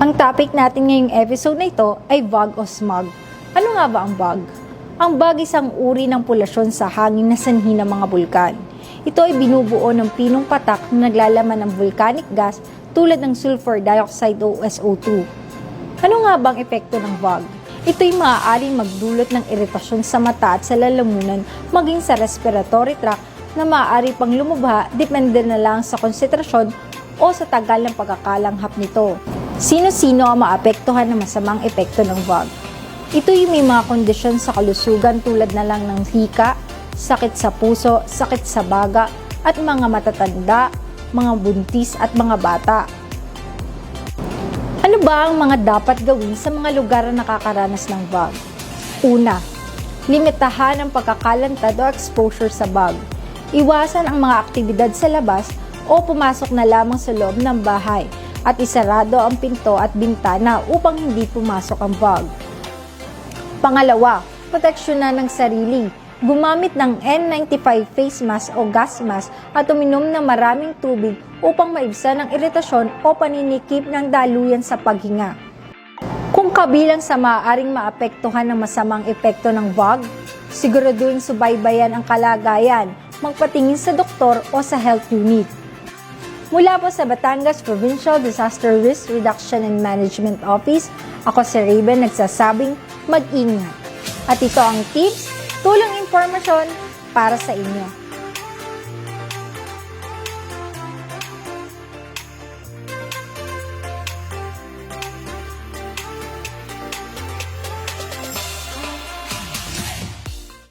Ang topic natin ngayong episode na ito ay VOG o smog. Ano nga ba ang VOG? Ang VOG isang uri ng polusyon sa hangin na sanhi ng mga bulkan. Ito ay binubuo ng pinong patak na naglalaman ng volcanic gas tulad ng sulfur dioxide o SO2. Ano nga bang epekto ng VOG? Ito ay maaaring magdulot ng iritasyon sa mata at sa lalamunan maging sa respiratory tract na maaari pang lumubha depende na lang sa konsentrasyon o sa tagal ng pagkakalanghap nito. Sino-sino ang maapektuhan ng masamang epekto ng VOG? Ito yung may mga kondisyon sa kalusugan tulad na lang ng hika, sakit sa puso, sakit sa baga, at mga matatanda, mga buntis at mga bata. Ano ba ang mga dapat gawin sa mga lugar na nakakaranas ng VOG? Una, limitahan ang pagkakalantad o exposure sa VOG. Iwasan ang mga aktibidad sa labas o pumasok na lamang sa loob ng bahay at isarado ang pinto at bintana upang hindi pumasok ang VOG. Pangalawa, proteksyonan ng sarili. Gumamit ng N95 face mask o gas mask at uminom ng maraming tubig upang maibsan ang iritasyon o paninikip ng daluyan sa paghinga. Kung kabilang sa maaaring maapektuhan ng masamang epekto ng VOG, siguraduhin subaybayan ang kalagayan, magpatingin sa doktor o sa health unit. Mula po sa Batangas Provincial Disaster Risk Reduction and Management Office, ako si Raven nagsasabing mag-ingat. At ito ang tips, tulong impormasyon para sa inyo.